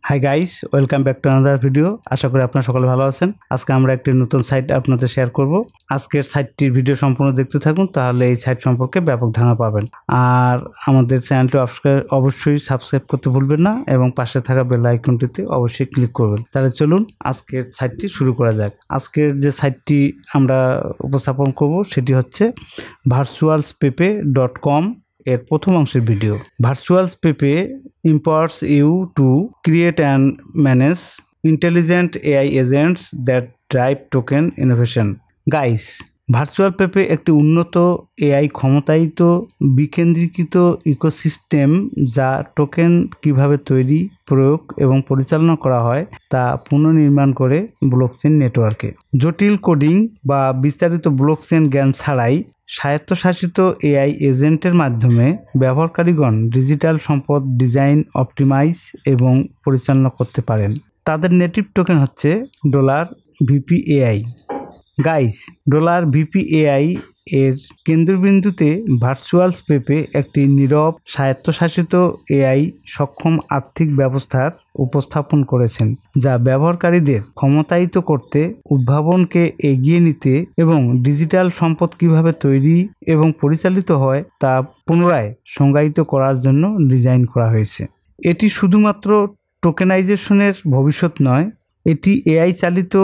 High guys, welcome back to another video. আশা করি আপনারা সকলে ভালো আছেন। আজকে আমরা একটি নতুন সাইট আপনাদের শেয়ার করব। আজকের সাইটটির ভিডিও সম্পূর্ণ দেখতে থাকুন, তাহলে এই সাইট সম্পর্কে ব্যাপক ধারণা পাবেন। আর আমাদের চ্যানেলটি অবশ্যই সাবস্ক্রাইব করতে ভুলবেন না এবং পাশে থাকা বেল আইকনটিতে অবশ্যই ক্লিক করবেন। তাহলে চলুন আজকের সাইটটি শুরু করা যাক। আজকের যে সাইটটি আমরা উপস্থাপন করব সেটি হচ্ছে virtualspepe.com এর প্রথম অংশের video. virtualspepe empowers you to create and manage intelligent AI agents that drive token innovation. Guys, ভার্চুয়ালপেপে একটি উন্নত এআই ক্ষমতায়িত বিকেন্দ্রীকৃত ইকোসিস্টেম যা টোকেন কিভাবে তৈরি, প্রয়োগ এবং পরিচালনা করা হয় তা পুনর্নির্মাণ করে ব্লকচেন নেটওয়ার্কে। জটিল কোডিং বা বিস্তারিত ব্লকচেন জ্ঞান ছাড়াই স্বায়ত্তশাসিত এআই এজেন্টের মাধ্যমে ব্যবহারকারীগণ ডিজিটাল সম্পদ ডিজাইন, অপটিমাইজ এবং পরিচালনা করতে পারেন। তাদের নেটিভ টোকেন হচ্ছে $VPAI। গাইস, $VPAI এর কেন্দ্রবিন্দুতে ভার্চুয়ালস্পেপে একটি নীরব স্বায়ত্তশাসিত এআই সক্ষম আর্থিক ব্যবস্থার উপস্থাপন করেছেন, যা ব্যবহারকারীদের ক্ষমতায়িত করতে, উদ্ভাবনকে এগিয়ে নিতে এবং ডিজিটাল সম্পদ কিভাবে তৈরি এবং পরিচালিত হয় তা পুনরায় সংজ্ঞায়িত করার জন্য ডিজাইন করা হয়েছে। এটি শুধুমাত্র টোকেনাইজেশনের ভবিষ্যৎ নয়, এটি এআই চালিত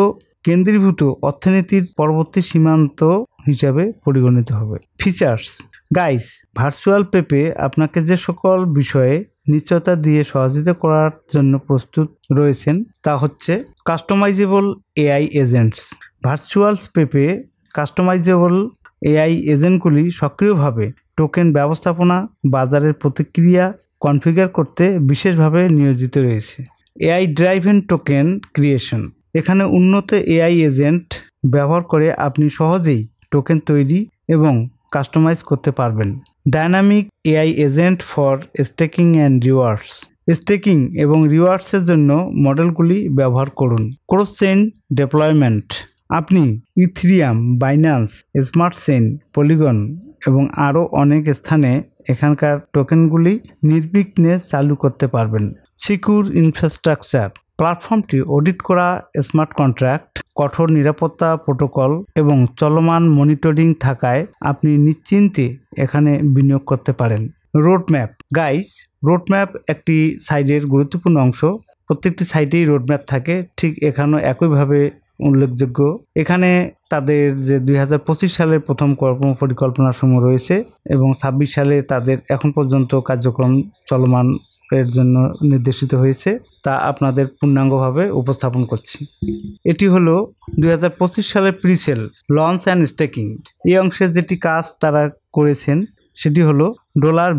কেন্দ্রীভূত অর্থনীতির পরবর্তী সীমান্ত হিসাবে পরিগণিত হবে। ফিচার্স। গাইস, ভার্চুয়ালপেপে আপনাকে যে সকল বিষয়ে নিশ্চয়তা দিয়ে সহযোগিতা করার জন্য প্রস্তুত রয়েছেন তা হচ্ছে কাস্টমাইজেবল এআই এজেন্টস। ভার্চুয়ালস্পেপে কাস্টমাইজেবল এআই এজেন্টগুলি সক্রিয়ভাবে টোকেন ব্যবস্থাপনা, বাজারের প্রতিক্রিয়া কনফিগার করতে বিশেষভাবে নিয়োজিত রয়েছে। AI driven token creation. এখানে উন্নত এআই এজেন্ট ব্যবহার করে আপনি সহজেই টোকেন তৈরি এবং কাস্টমাইজ করতে পারবেন। Dynamic AI agent for staking and rewards. Staking এবং রিওয়ার্ডসের জন্য মডেলগুলি ব্যবহার করুন। Cross chain deployment. আপনি Ethereum, Binance, smart chain, Polygon এবং আরও অনেক স্থানে এখানকার টোকেনগুলি নির্বিঘ্নে চালু করতে পারবেন। Secure infrastructure. প্ল্যাটফর্মটি অডিট করা স্মার্ট কন্ট্রাক্ট, কঠোর নিরাপত্তা প্রোটোকল এবং চলমান মনিটরিং থাকায় আপনি নিশ্চিন্তে এখানে বিনিয়োগ করতে পারেন। রোডম্যাপ। গাইস, রোডম্যাপ একটি সাইটের গুরুত্বপূর্ণ অংশ। প্রত্যেকটি সাইটেই রোডম্যাপ থাকে, ঠিক এখানেও একইভাবে উল্লেখযোগ্য। এখানে তাদের যে 2025 সালের প্রথম কর্মপরিকল্পনা সমূহ রয়েছে এবং 26 সালে তাদের এখন পর্যন্ত কার্যক্রম চলমান এর জন্য নির্দেশিত হয়েছে, তা আপনাদের পূর্ণাঙ্গভাবে উপস্থাপন করছি। এটি হলো 2025 সালের প্রিসেল, লঞ্চ অ্যান্ড স্টেকিং। এই অংশে যেটি কাজ তারা করেছেন সেটি হলো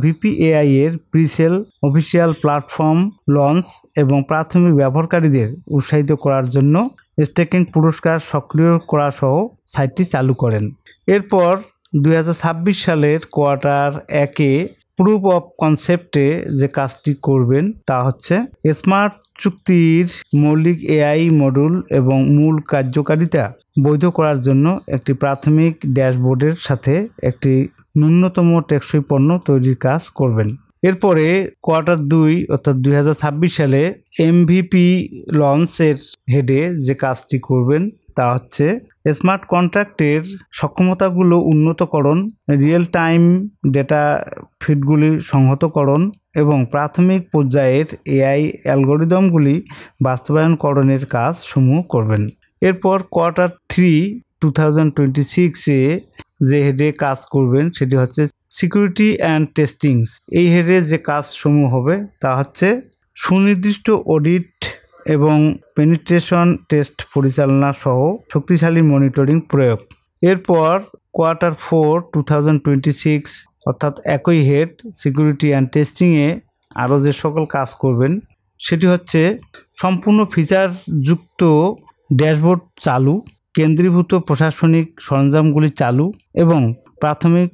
$VPAI এর প্রিসেল, অফিসিয়াল প্ল্যাটফর্ম লঞ্চ এবং প্রাথমিক ব্যবহারকারীদের উৎসাহিত করার জন্য স্টেকিং পুরস্কার সক্রিয় করা সহ সাইটটি চালু করেন। এরপর 2026 সালের কোয়ার্টার 1-এ প্রুফ অফ কনসেপ্টে যে কাজটি করবেন তা হচ্ছে স্মার্ট চুক্তির মৌলিক এআই মডুল এবং মূল কার্যকারিতা বৈধ করার জন্য একটি প্রাথমিক ড্যাশবোর্ডের সাথে একটি ন্যূনতম টেকসই পণ্য তৈরির কাজ করবেন। এরপরে কোয়ার্টার 2 অর্থাৎ 2026 সালে MVP লঞ্চের হেডে যে কাজটি করবেন তা হচ্ছে স্মার্ট কন্ট্রাক্টের সক্ষমতাগুলো উন্নতকরণ, রিয়েল টাইম ডেটা ফিডগুলির সংহতকরণ এবং প্রাথমিক পর্যায়ের এআই অ্যালগোরিদমগুলি বাস্তবায়নকরণের কাজ সমূহ করবেন। এরপর কোয়ার্টার 3 2026-এ যে হেডে কাজ করবেন সেটি হচ্ছে সিকিউরিটি অ্যান্ড টেস্টিংস। এই হেডে যে কাজ সমূহ হবে তা হচ্ছে সুনির্দিষ্ট অডিট এবং পেনিট্রেশন টেস্ট পরিচালনা সহ শক্তিশালী মনিটরিং প্রয়োগ। এরপর কোয়ার্টার 4 2026 অর্থাৎ একই হেড, সিকিউরিটি অ্যান্ড টেস্টিংয়ে আরও যে সকল কাজ করবেন সেটি হচ্ছে সম্পূর্ণ ফিচারযুক্ত ড্যাশবোর্ড চালু, কেন্দ্রীভূত প্রশাসনিক সরঞ্জামগুলি চালু এবং প্রাথমিক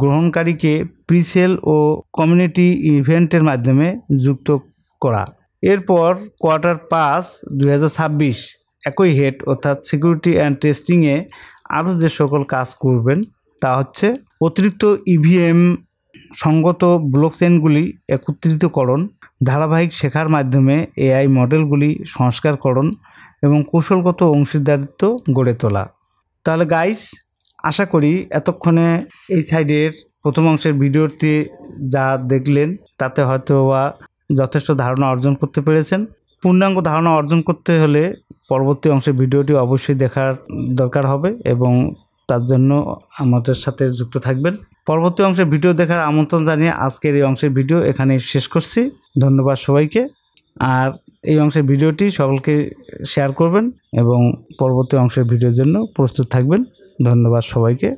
গ্রহণকারীকে প্রিসেল ও কমিউনিটি ইভেন্টের মাধ্যমে যুক্ত করা। এরপর কোয়ার্টার 5 2026 একই হেড অর্থাৎ সিকিউরিটি অ্যান্ড টেস্টিংয়ে আরও যে সকল কাজ করবেন তা হচ্ছে অতিরিক্ত ইভিএম সঙ্গত ব্লকচেনগুলি একত্রিতকরণ, ধারাবাহিক শেখার মাধ্যমে এআই মডেলগুলি সংস্কারকরণ এবং কৌশলগত অংশীদারিত্ব গড়ে তোলা। তাহলে গাইস, আশা করি এতক্ষণে এই সাইডের প্রথম অংশের ভিডিওটি যা দেখলেন তাতে হয়তো বা যথেষ্ট ধারণা অর্জন করতে পেরেছেন। পূর্ণাঙ্গ ধারণা অর্জন করতে হলে পরবর্তী অংশের ভিডিওটি অবশ্যই দেখার দরকার হবে এবং তার জন্য আমাদের সাথে যুক্ত থাকবেন। পরবর্তী অংশের ভিডিও দেখার আমন্ত্রণ জানিয়ে আজকের এই অংশের ভিডিও এখানে শেষ করছি। ধন্যবাদ সবাইকে। আর এই অংশের ভিডিওটি সকলকে শেয়ার করবেন এবং পরবর্তী অংশের ভিডিওর জন্য প্রস্তুত থাকবেন। ধন্যবাদ সবাইকে।